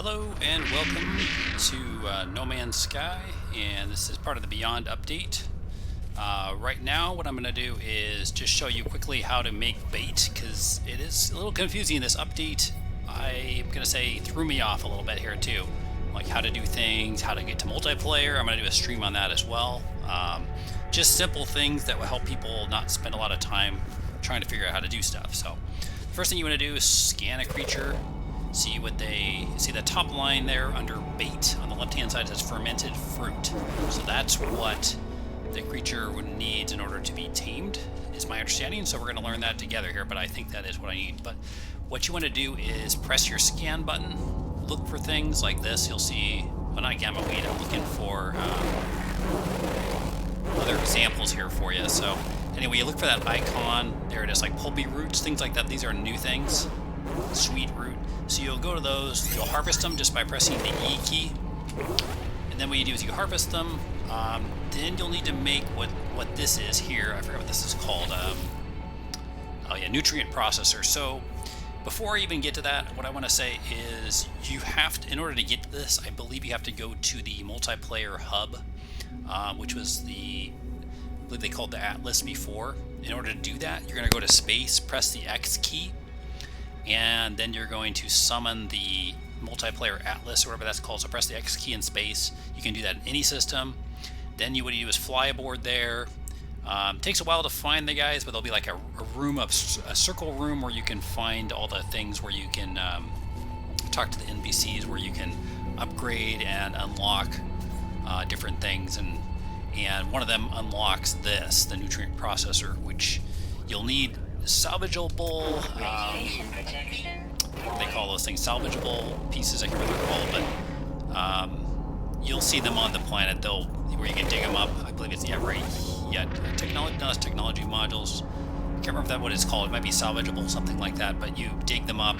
Hello and welcome to No Man's Sky, and this is part of the Beyond update. Right now what I'm going to do is just show you quickly how to make bait, because it is a little confusing. This update, I'm going to say, threw me off a little bit here too. Like how to do things, how to get to multiplayer. I'm going to do a stream on that as well. Just simple things that will help people not spend a lot of time trying to figure out how to do stuff. So the first thing you want to do is scan a creature. See the top line there under bait on the left hand side says fermented fruit. So that's what the creature would need in order to be tamed, is my understanding. So we're going to learn that together here, but I think that is what I need. But what you want to do is press your scan button, look for things like this. You'll see, well, not gamma weed, I'm looking for other examples here for you. So anyway, you look for that icon, there it is, like pulpy roots, things like that. These are new things. Sweet root. So you'll go to those, you'll harvest them just by pressing the E key, and then what you do is you harvest them. Then you'll need to make what this is here. I forgot what this is called. Oh yeah, nutrient processor. So before I even get to that, what I want to say is you have to, in order to get to this, I believe you have to go to the multiplayer hub, which was I believe they called the Atlas before. In order to do that, you're going to go to space, press the X key, and then you're going to summon the multiplayer Atlas or whatever that's called. So press the X key in space. You can do that in any system. Then what you do is fly aboard there. Takes a while to find the guys, but there'll be like a circle room where you can find all the things where you can talk to the NPCs, where you can upgrade and unlock different things, and one of them unlocks the nutrient processor, which you'll need salvageable, what do they call those things? Salvageable pieces, I can't remember what they're called, but you'll see them on the planet, where you can dig them up. I believe it's, technology modules. I can't remember what it's called. It might be salvageable, something like that, but you dig them up,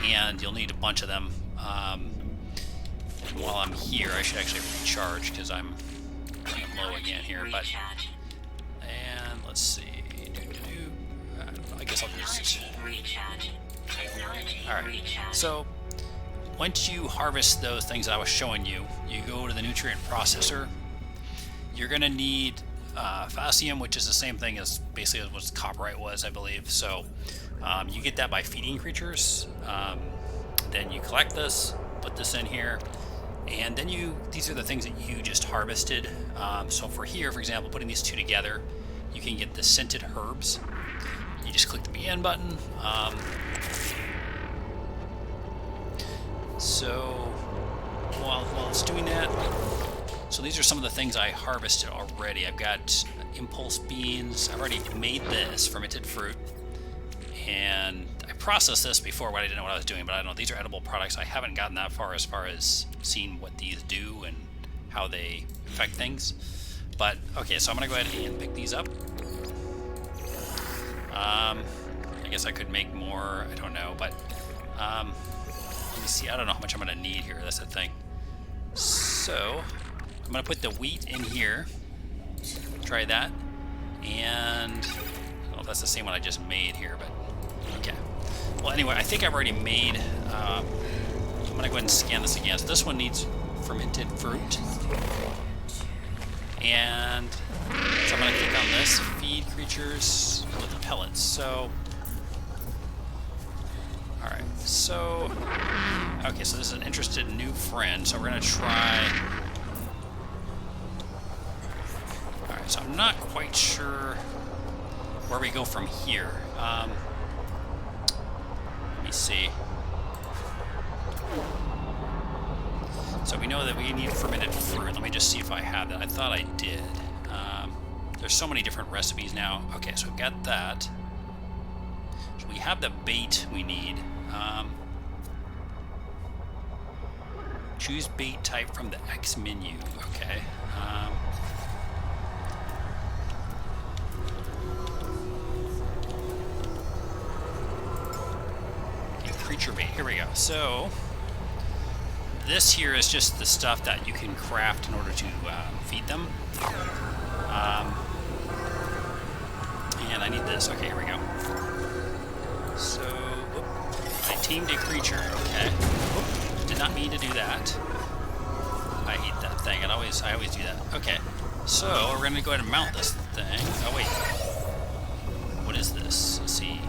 and you'll need a bunch of them. While I'm here, I should actually recharge, because I'm kind of low again here, but, and let's see. I guess I'll just... Alright, so once you harvest those things that I was showing you, you go to the nutrient processor. You're going to need Phacium, which is the same thing as basically what copyright was, I believe. So you get that by feeding creatures. Then you collect this, put this in here, and then these are the things that you just harvested. So for here, for example, putting these two together, you can get the scented herbs. You just click the begin button. So while it's doing that, so these are some of the things I harvested already. I've got impulse beans. I've already made this fermented fruit, and I processed this before, but I didn't know what I was doing. But I don't know, these are edible products. I haven't gotten that far as seeing what these do and how they affect things. But okay, so I'm gonna go ahead and pick these up. I guess I could make more, I don't know, but let me see, I don't know how much I'm going to need here, that's the thing. So, I'm going to put the wheat in here, try that, and I don't know if that's the same one I just made here, but okay. Well, anyway, I think I've already made, I'm going to go ahead and scan this again. So this one needs fermented fruit, and so I'm going to click on this, feed creatures with pellets. So, alright, so, okay, so this is an interested new friend, so we're going to try, alright, so I'm not quite sure where we go from here. Let me see. So we know that we need fermented fruit. Let me just see if I have that. I thought I did. There's so many different recipes now. Okay, so we've got that. So we have the bait we need. Choose bait type from the X menu. Okay. Okay, creature bait. Here we go. So this here is just the stuff that you can craft in order to feed them. And I need this. Okay, here we go. So, I tamed a creature. Okay. Whoop. did not mean to do that. I hate that thing. I always do that. Okay, so we're gonna go ahead and mount this thing. Oh wait, what is this? Let's see.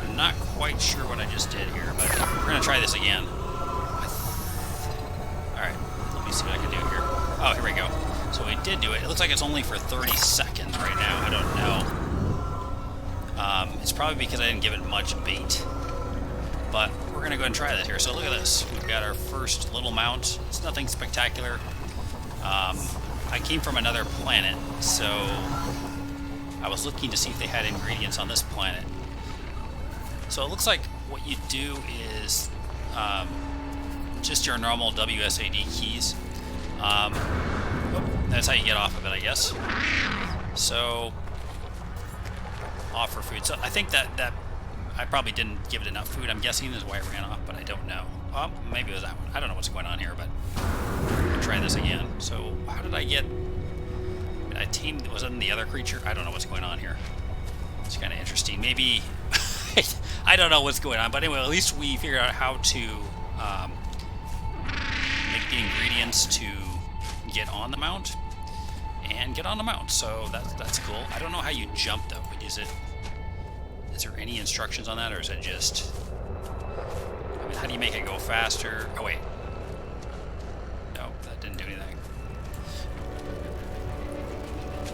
I'm not quite sure what I just did here, but we're gonna try this again. All right, let me see what I can do here. Oh, here we go. So we did do it. It looks like it's only for 30 seconds right now. I don't know. It's probably because I didn't give it much bait. But we're going to go ahead and try this here. So look at this. We've got our first little mount. It's nothing spectacular. I came from another planet, so I was looking to see if they had ingredients on this planet. So it looks like what you do is just your normal WSAD keys. That's how you get off of it, I guess. So, offer food. So I think that I probably didn't give it enough food, I'm guessing, is why it ran off, but I don't know. Oh, maybe it was that one. I don't know what's going on here, but I'll try this again. So, how did I get... I tamed... Was it in the other creature? I don't know what's going on here. It's kind of interesting. Maybe... I don't know what's going on, but anyway, at least we figured out how to make the ingredients to get on the mount and get on the mount. So that's cool. I don't know how you jump though. Is there any instructions on that, or is it just... I mean, how do you make it go faster? Oh wait. No, that didn't do anything.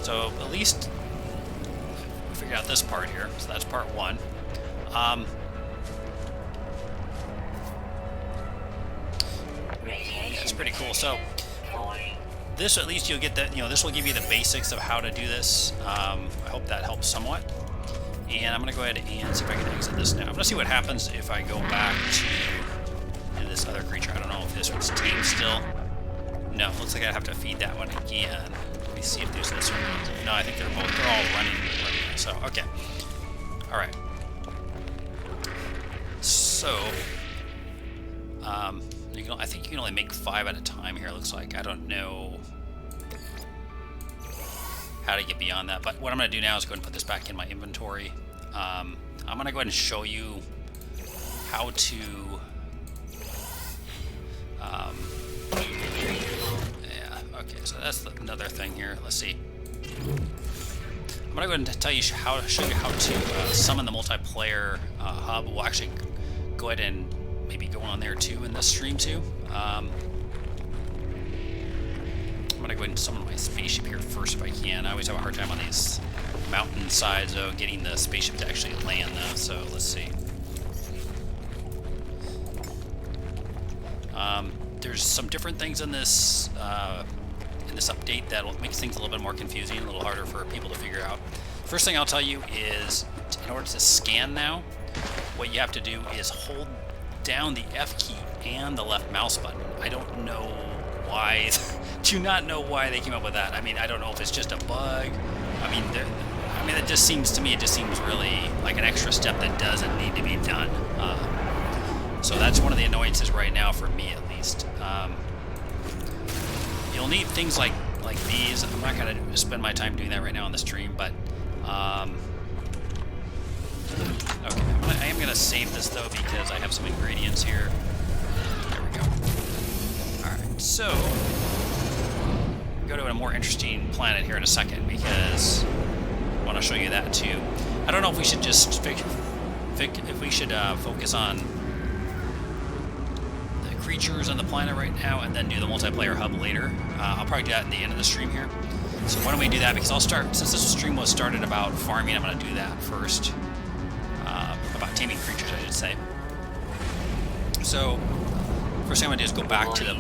So at least we figured out this part here. So that's part one. Yeah, it's pretty cool. So this, at least you'll get that, this will give you the basics of how to do this. I hope that helps somewhat. And I'm going to go ahead and see if I can exit this now. I'm going to see what happens if I go back to this other creature. I don't know if this one's tamed still. No, it looks like I have to feed that one again. Let me see if there's this one. No, I think they're all running. So, okay. Alright. So, I think you can only make 5 at a time here, it looks like. I don't know how to get beyond that, but what I'm going to do now is go ahead and put this back in my inventory. I'm going to go ahead and show you how to yeah, okay, so that's another thing here. Let's see. I'm going to go ahead and show you how to summon the multiplayer hub. We'll actually go ahead and maybe go on there too in this stream too. I'm going to go ahead and summon my spaceship here first if I can. I always have a hard time on these mountain sides though, getting the spaceship to actually land though, so let's see. There's some different things in this update that'll make things a little bit more confusing, a little harder for people to figure out. First thing I'll tell you is, in order to scan now, what you have to do is hold down the F key and the left mouse button. I don't know why, do not know why they came up with that. I mean, I don't know if it's just a bug. I mean, it just seems to me, it just seems really like an extra step that doesn't need to be done. So that's one of the annoyances right now for me, at least. You'll need things like these. I'm not going to spend my time doing that right now on the stream, but okay, I am going to save this though because I have some ingredients here. There we go. Alright, so go to a more interesting planet here in a second because I want to show you that too. I don't know if we should just focus on the creatures on the planet right now and then do the multiplayer hub later. I'll probably do that at the end of the stream here. So why don't we do that, because I'll start, since this stream was started about farming, I'm going to do that first. About taming creatures, I should say. So, first thing I'm going to do is go back to the...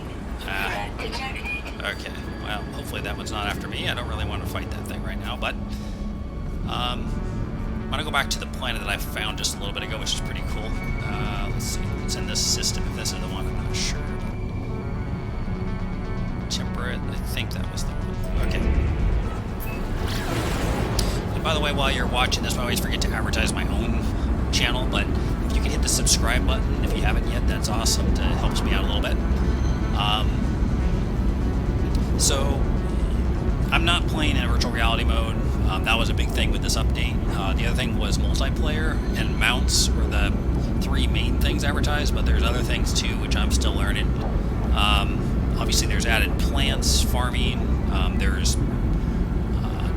okay, well, hopefully that one's not after me. I don't really want to fight that thing right now, but... I'm going to go back to the planet that I found just a little bit ago, which is pretty cool. Let's see, it's in this system, if this is the one, I'm not sure. Temperate, I think that was the one. Okay. And by the way, while you're watching this, I always forget to advertise my own channel, but if you can hit the subscribe button if you haven't yet, that's awesome. It helps me out a little bit. So, I'm not playing in virtual reality mode. That was a big thing with this update. The other thing was multiplayer and mounts were the three main things advertised, but there's other things too, which I'm still learning. Obviously, there's added plants, farming. There's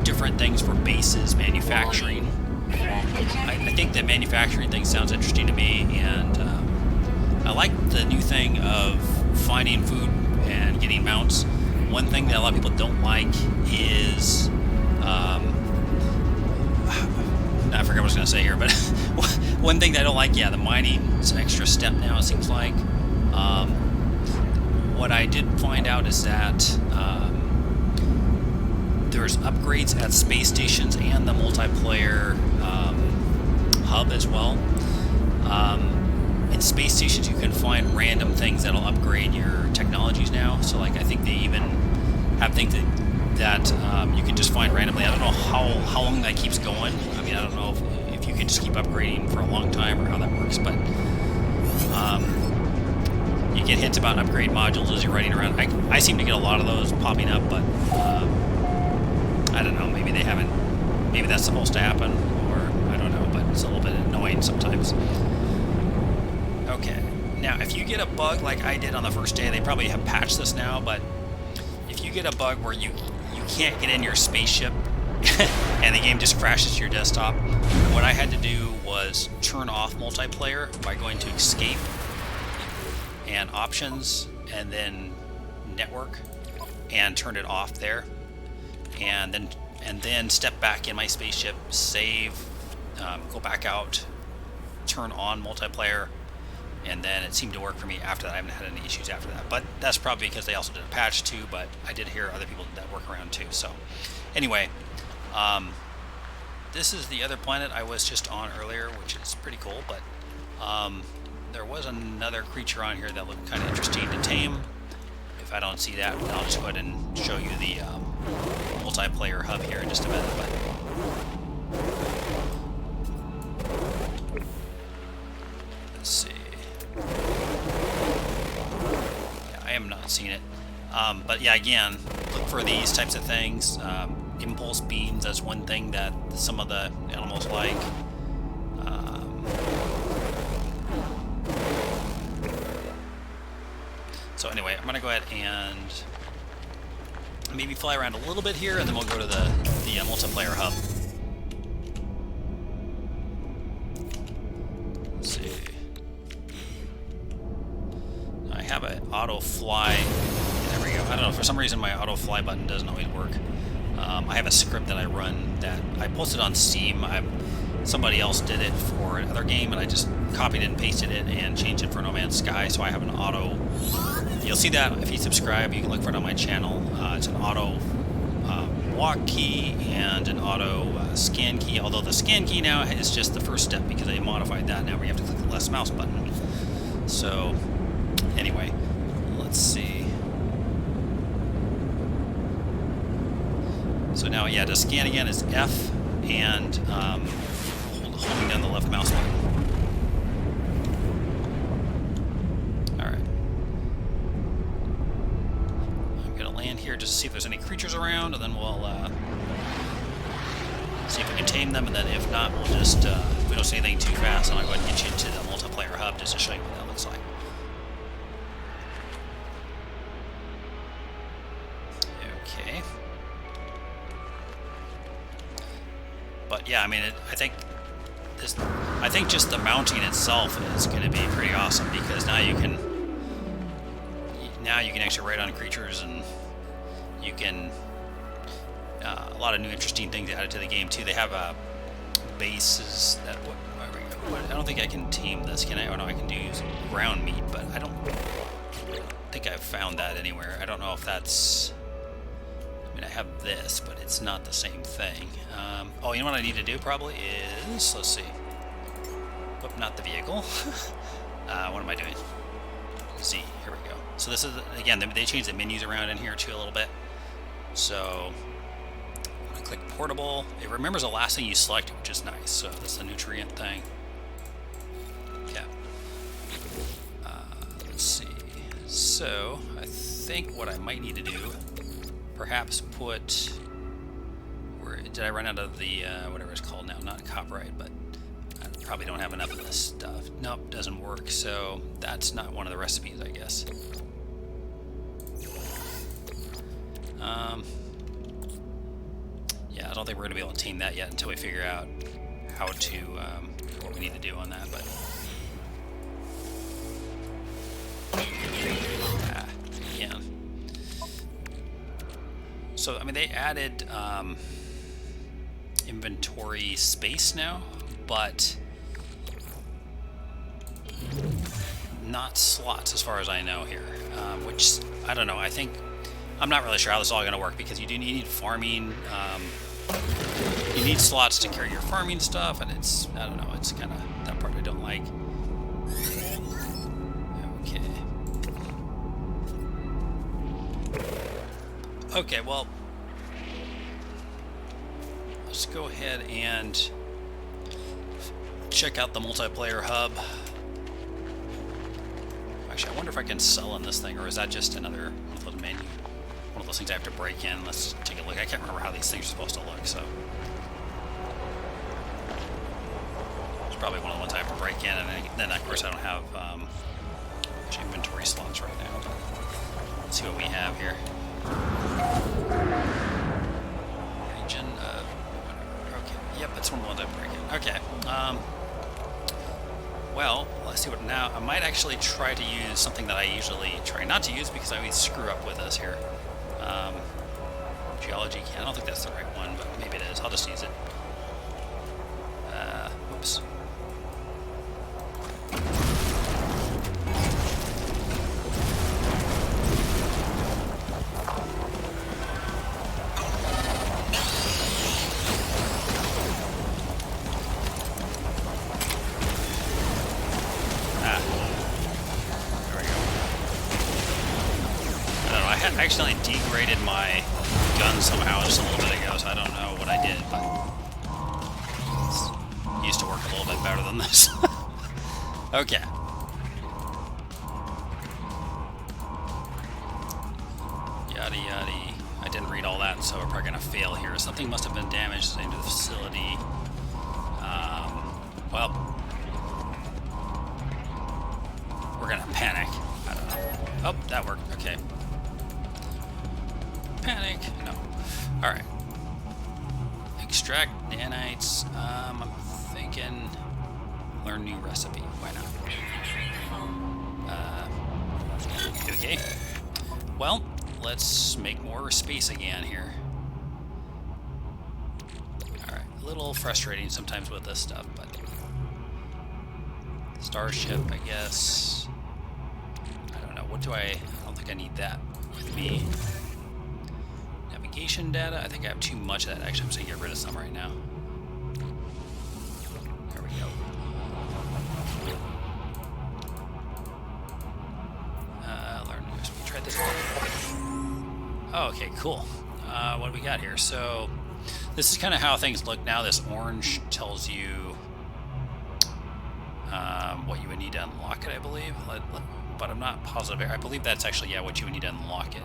different things for bases, manufacturing. I think the manufacturing thing sounds interesting to me, and I like the new thing of finding food and getting mounts. One thing that a lot of people don't like is I forgot what I was going to say here, but one thing that I don't like, yeah, the mining is an extra step now, it seems like. What I did find out is that there's upgrades at space stations and the multiplayer hub as well. In space stations, you can find random things that'll upgrade your technologies now. So, like, I think they even have things that you can just find randomly. I don't know how long that keeps going. I mean, I don't know if you can just keep upgrading for a long time or how that works, but you get hints about upgrade modules as you're riding around. I seem to get a lot of those popping up, but I don't know. Maybe they haven't. Maybe that's supposed to happen, or I don't know. But it's a little bit annoying sometimes. Okay. Now, if you get a bug like I did on the first day, they probably have patched this now, but if you get a bug where you can't get in your spaceship and the game just crashes to your desktop, what I had to do was turn off multiplayer by going to escape and options and then network and turn it off there, and then step back in my spaceship, save, go back out, turn on multiplayer, and then it seemed to work for me after that. I haven't had any issues after that, but that's probably because they also did a patch too, but I did hear other people did that workaround too. So anyway, this is the other planet I was just on earlier, which is pretty cool, but there was another creature on here that looked kind of interesting to tame. If I don't see that, I'll just go ahead and show you the multiplayer hub here in just a minute. But let's see. Yeah, I am not seeing it. But yeah, again, look for these types of things. Impulse beams, that's one thing that some of the animals like. So anyway, I'm going to go ahead and maybe fly around a little bit here, and then we'll go to the multiplayer hub. Let's see. I have an auto fly. There we go. I don't know, for some reason my auto fly button doesn't always work. I have a script that I run that I posted on Steam. Somebody else did it for another game, and I just copied it and pasted it and changed it for No Man's Sky, so I have an auto. You'll see that if you subscribe. You can look for it on my channel. It's an auto walk key and an auto scan key, although the scan key now is just the first step because they modified that. Now we have to click the left mouse button. So anyway, let's see. So now, yeah, to scan again is F and holding down the left mouse button. Alright. I'm going to land here just to see if there's any creatures around, and then we'll see if we can tame them, and then if not, we'll just, if we don't see anything too fast, then I'll go ahead and get you to the multiplayer hub just to show you what that looks like. Okay. But yeah, I mean, I think just the mounting itself is going to be pretty awesome, because now you can actually ride on creatures, and you can a lot of new interesting things added to the game too. They have bases that I don't think I can tame this, can I? Oh no, I can use ground meat, but I don't think I've found that anywhere. I don't know if that's. I mean, I have this, but it's not the same thing. Oh, you know what I need to do probably is, let's see. Whoop, not the vehicle. What am I doing? Z, here we go. So this is, again, they changed the menus around in here too a little bit. So, I'm going to click portable. It remembers the last thing you selected, which is nice. So this is the nutrient thing. Okay. Let's see. So, I think what I might need to do, perhaps put, where did I run out of the whatever it's called now? Not copyright, but Probably don't have enough of this stuff. Nope, doesn't work. So that's not one of the recipes, I guess. Yeah, I don't think we're going to be able to team that yet until we figure out how to, what we need to do on that, but... yeah. So, I mean, they added inventory space now, but not slots as far as I know here, which, I don't know, I'm not really sure how this is all going to work, because you need farming, you need slots to carry your farming stuff, and it's, I don't know, it's kind of, that part I don't like. Okay. Okay, well, let's go ahead and check out the multiplayer hub. Actually, I wonder if I can sell in this thing, or is that just another little menu? One of those things I have to break in. Let's take a look. I can't remember how these things are supposed to look, so. It's probably one of the ones I have to break in, and then of course I don't have much inventory slots right now. But let's see what we have here. Region of whatever. Okay. Yep, that's one of the ones I break in. Okay. Well, let's see what now. I might actually try to use something that I usually try not to use because I always screw up with this here. Geology can. I don't think that's the right one, but maybe it is. I'll just use it. Whoops. I accidentally degraded my gun somehow just a little bit ago, so I don't know what I did, but it used to work a little bit better than this. Okay. Yada yada. I didn't read all that, so we're probably going to fail here. Something must have been damaged into the facility. Well, we're going to panic. I don't know. Oh, that worked. Okay. Panic. No. Alright. Extract nanites. I'm thinking learn new recipe. Why not? Okay. Well, let's make more space again here. Alright. A little frustrating sometimes with this stuff, but starship, I guess. I don't know. What do I don't think I need that with me. Navigation data. I think I have too much of that. Actually, I'm just going to get rid of some right now. There we go. Learn new recipe. Try this one. Oh, okay, cool. What do we got here? So, this is kind of how things look now. This orange tells you what you would need to unlock it, I believe. But I'm not positive. I believe that's actually, yeah, what you would need to unlock it.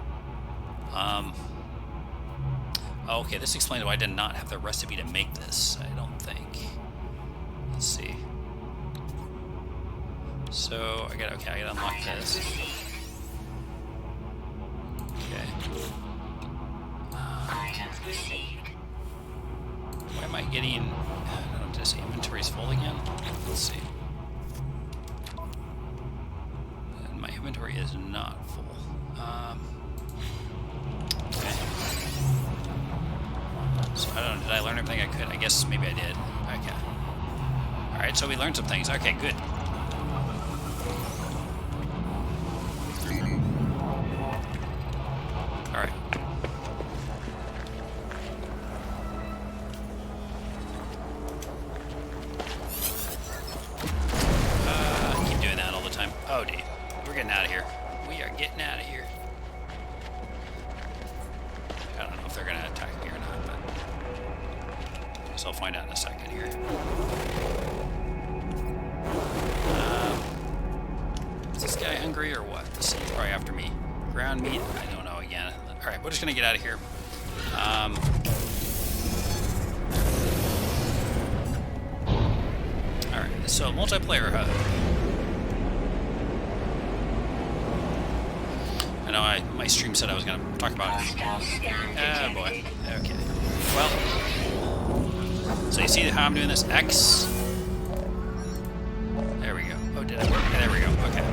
Okay, this explains why I did not have the recipe to make this, I don't think. Let's see. So, I gotta unlock this. Okay. Why am I getting... I don't know, did I say inventory's full again? Let's see. And my inventory is not full. Okay. So, I don't know, did I learn everything I could? I guess maybe I did. Okay. Alright, so we learned some things. Okay, good. Alright. Keep doing that all the time. Oh, dude. We're getting out of here. We are getting out of here. I don't know if they're going to attack me or not, but... So I'll find out in a second here. Is this guy hungry or what? This is probably after me. Ground meat? I don't know again. Alright, we're just going to get out of here. Alright. So multiplayer hub. I know my stream said I was going to talk about it. Oh boy. Okay. Well, so you see how I'm doing this? X. There we go. Oh, did I work? Yeah, there we go. Okay.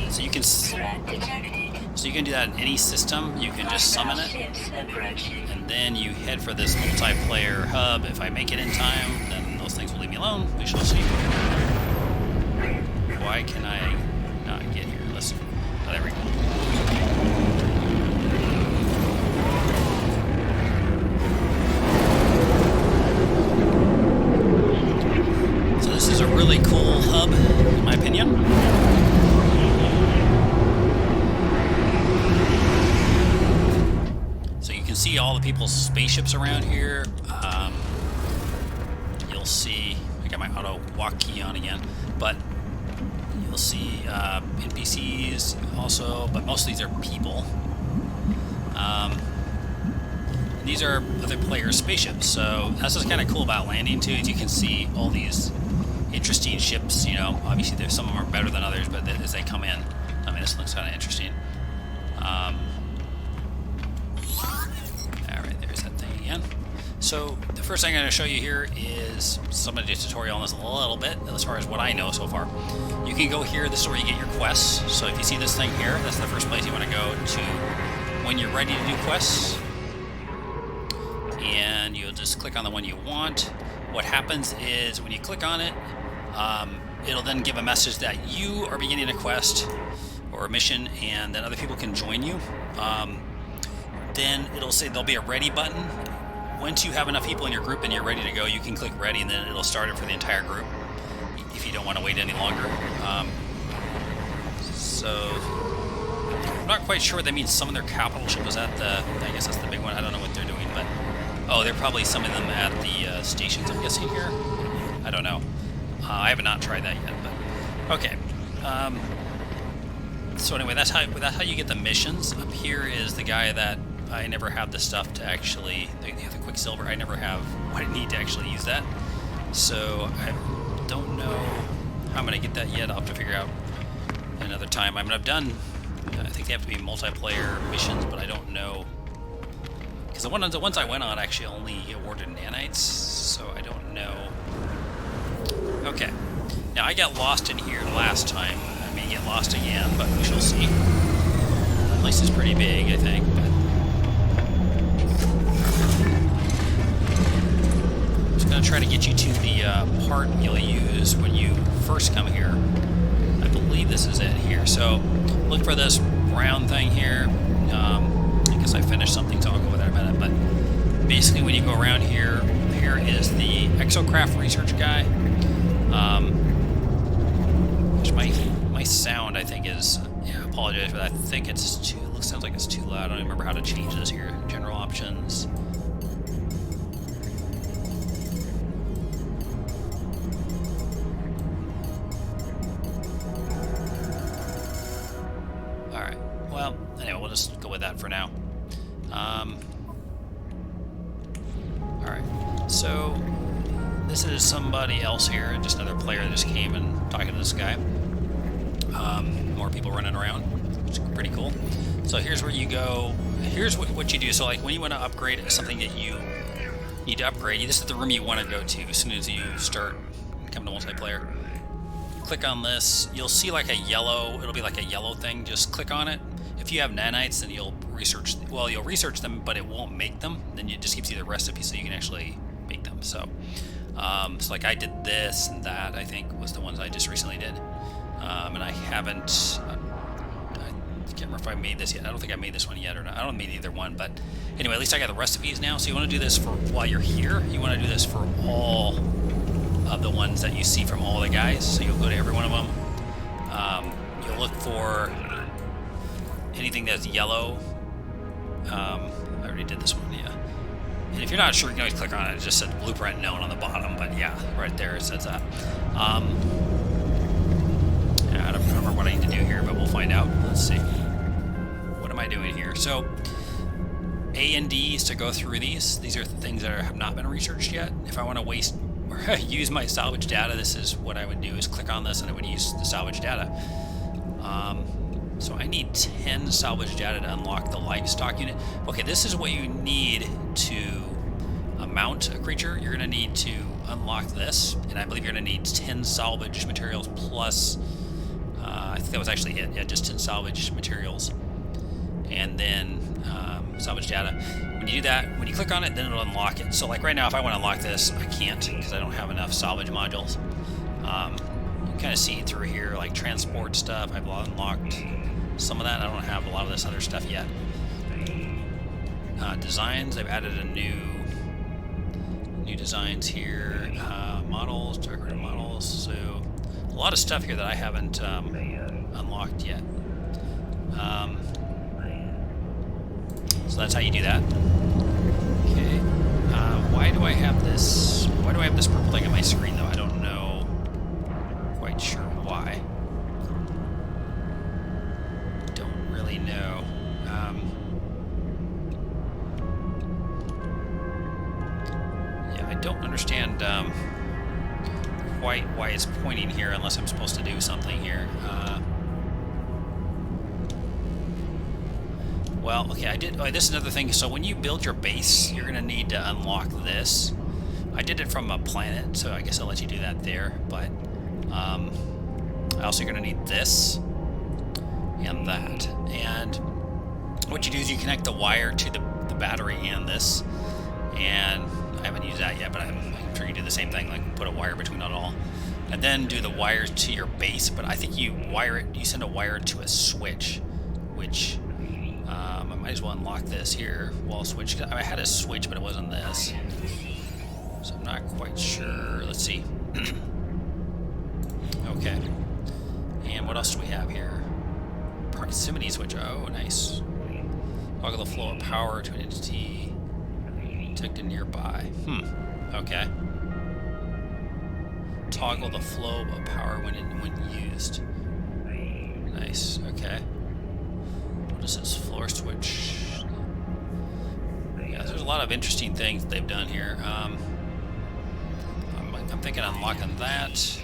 So you can. So you can do that in any system. You can just summon it, and then you head for this multiplayer hub. If I make it in time, then those things will leave me alone. We shall see. Why can I not get here? Let's. Oh, there we go. So this is a really cool hub, in my opinion. See all the people's spaceships around here. You'll see, I got my auto walk key on again, but you'll see NPCs also, but most of these are people. These are other players' spaceships, so that's what's kind of cool about landing too, is you can see all these interesting ships. You know, obviously there's some of them are better than others, but as they come in, I mean, this looks kind of interesting. So the first thing I'm going to show you here is some of the tutorial on this a little bit, as far as what I know so far. You can go here, this is where you get your quests. So if you see this thing here, that's the first place you want to go to when you're ready to do quests. And you'll just click on the one you want. What happens is when you click on it, it'll then give a message that you are beginning a quest or a mission, and then other people can join you. Then it'll say there'll be a ready button. Once you have enough people in your group and you're ready to go, you can click ready, and then it'll start it for the entire group if you don't want to wait any longer. So I'm not quite sure what that means. Some of their capital ship is at the, I guess that's the big one. I don't know what they're doing, but oh, they're probably some of them at the stations, I'm guessing here. I don't know. I have not tried that yet, but okay. So anyway, that's how you get the missions. Up here is the guy that I never have the stuff to actually, the Quicksilver, I never have what I need to actually use that. So I don't know how I'm going to get that yet. I'll have to figure out another time. I mean, I've done, I think they have to be multiplayer missions, but I don't know. Because the ones I went on actually only awarded nanites, so I don't know. Okay. Now I got lost in here last time. I may get lost again, but we shall see. The place is pretty big, I think, but going to try to get you to the part you'll use when you first come here. I believe this is it here. So look for this brown thing here. I guess I finished something, so I'll go with that in a minute. But basically, when you go around here, here is the exocraft research guy. Which my sound, I think, is, yeah, I apologize for that. I think it's too, sounds like it's too loud. I don't even remember how to change this here. General options. Just go with that for now. Alright, so this is somebody else here, just another player that just came and talking to this guy. More people running around, which is pretty cool. So here's where you go, here's what you do. So like when you want to upgrade something that you need to upgrade, this is the room you want to go to as soon as you start coming to multiplayer. Click on this, you'll see like a yellow, it'll be like a yellow thing, just click on it. If you have nanites, then you'll research, well, you'll research them, but it won't make them. Then it just gives you the recipe so you can actually make them. So, so like I did this and that, I think, was the ones I just recently did. And I haven't, I can't remember if I made this yet. I don't think I made this one yet or not. I don't made either one, but anyway, at least I got the recipes now. So you want to do this for, while you're here, you want to do this for all of the ones that you see from all the guys. So you'll go to every one of them. You'll look for anything that's yellow. I already did this one, yeah. And if you're not sure, you can always click on it. It just says blueprint known on the bottom, but yeah, right there it says that. Yeah, I don't remember what I need to do here, but we'll find out. Let's see. What am I doing here? So A and D is to go through these. These are things that have not been researched yet. If I want to waste use my salvage data, this is what I would do, is click on this and I would use the salvage data. So I need 10 salvage data to unlock the livestock unit. Okay, this is what you need to mount a creature. You're going to need to unlock this, and I believe you're going to need 10 salvage materials plus, I think that was actually it, yeah, just 10 salvage materials. And then salvage data. When you do that, when you click on it, then it'll unlock it. So like right now, if I want to unlock this, I can't because I don't have enough salvage modules. You kind of see through here, like transport stuff. I've unlocked some of that. I don't have a lot of this other stuff yet. Designs, I've added a new designs here. Models, decorative models. So a lot of stuff here that I haven't unlocked yet. So that's how you do that. Okay. Why do I have this? Why do I have this purple thing on my screen though? I don't know. Quite sure why. Don't really know. Yeah, I don't understand quite why it's pointing here unless I'm supposed to do something here. Well, okay, I did. Oh, this is another thing. So when you build your base, you're going to need to unlock this. I did it from a planet, so I guess I'll let you do that there. But also you're going to need this and that. And what you do is you connect the wire to the battery and this. And I haven't used that yet, but I'm sure you do the same thing, like put a wire between it all. And then do the wires to your base. But I think you send a wire to a switch, which... I might as well unlock this here. Wall switch. I had a switch, but it wasn't this. So I'm not quite sure. Let's see. Okay. And what else do we have here? Proximity switch. Oh, nice. Toggle the flow of power to an entity detected nearby. Okay. Toggle the flow of power when used. Nice. Okay. What is this? Floor switch. Yeah, there's a lot of interesting things they've done here. I'm thinking unlocking that.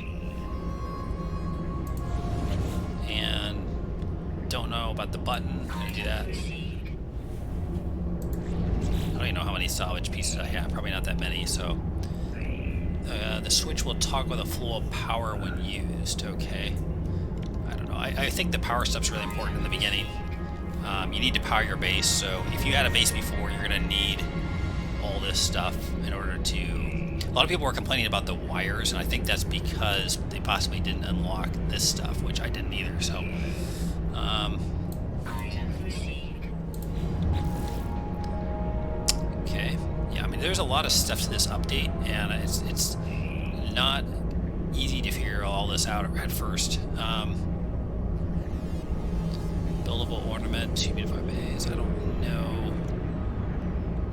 And don't know about the button. I'm gonna do that. I don't even know how many salvage pieces I have. Probably not that many, so. The switch will toggle the flow of power when used. Okay. I don't know. I think the power stuff's really important in the beginning. You need to power your base, so if you had a base before, you're going to need all this stuff in order to... A lot of people were complaining about the wires, and I think that's because they possibly didn't unlock this stuff, which I didn't either, so... Okay. Yeah, I mean, there's a lot of stuff to this update, and it's not easy to figure all this out at first. Buildable ornament, humidify base, I don't know.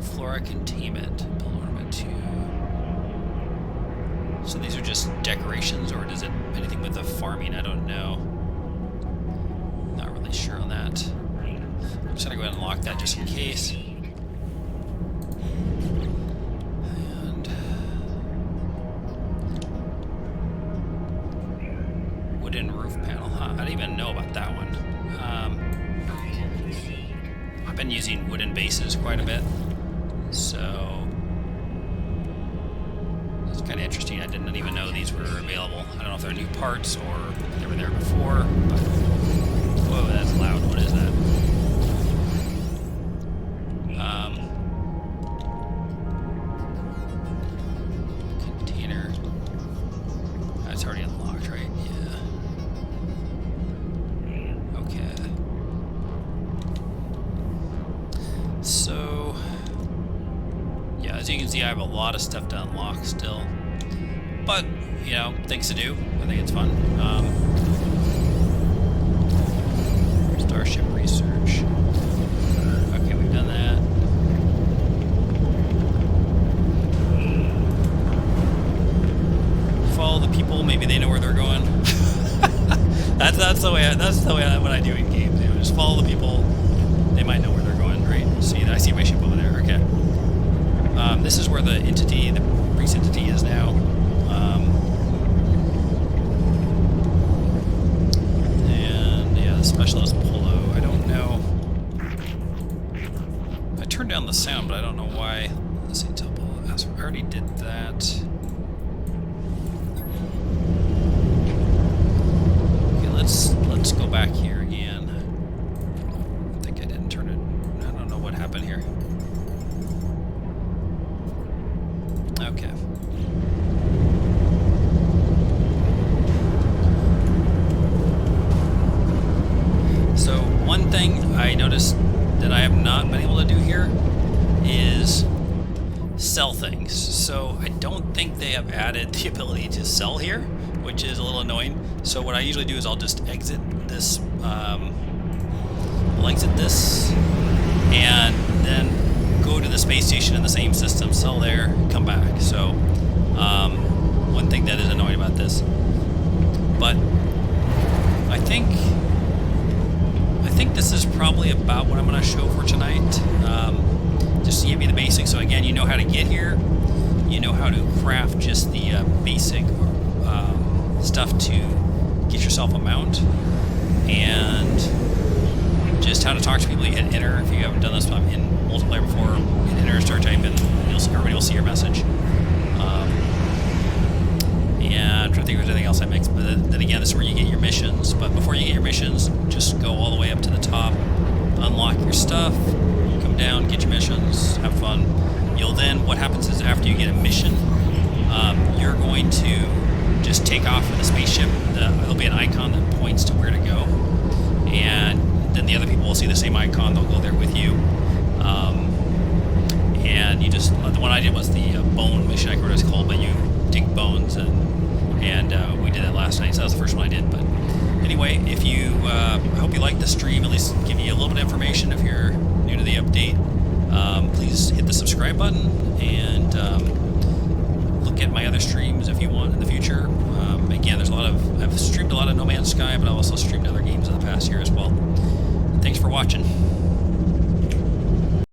Flora containment, build ornament 2. So these are just decorations, or does it anything with the farming? I don't know. Not really sure on that. I'm just gonna go ahead and lock that just in case. And wooden roof panel, huh? I didn't even know about that one. I've been using wooden bases quite a bit, so it's kind of interesting. I didn't even know these were available. I don't know if they're new parts or they were there before, but whoa, that's loud. What is that? Container. That's already unlocked, right? Yeah. Okay. So, yeah, as you can see, I have a lot of stuff to unlock still. But, you know, things to do. I think it's fun. Starship research. Okay, we've done that. Follow the people. Maybe they know where they're going. that's the way. What I do in games. You know, just follow the people. They might know where they're going. Right? See, I see my ship over there. Okay. This is where the entity, the priest entity, is now. noticed that I have not been able to do here is sell things. So I don't think they have added the ability to sell here, which is a little annoying. So what I usually do is I'll just exit this, and then go to the space station in the same system, sell there, come back. So one thing that is annoying about this, but I think this is probably about what I'm going to show for tonight. Just to give you the basics. So again, you know how to get here. You know how to craft just the basic stuff to get yourself a mount, and just how to talk to people. You hit enter. If you haven't done this in multiplayer before, hit enter, start typing. Everybody will see your message. And I'm trying to think if there's anything else I mixed. But then again, this is where you get your missions. But before you get your missions, just go all the way up to the top, unlock your stuff, come down, get your missions, have fun. You'll then, what happens is after you get a mission, you're going to just take off with the spaceship. There'll be an icon that points to where to go, and then the other people will see the same icon. They'll go there with you. And you just, the one I did was the bone mission. I forgot what it's called, but you dig bones, and we did it last night, so that was the first one I did. But anyway, if you, I hope you like the stream, at least give you a little bit of information if you're new to the update. Please hit the subscribe button, and look at my other streams if you want in the future. Again, I've streamed a lot of No Man's Sky, but I've also streamed other games in the past year as well. Thanks for watching.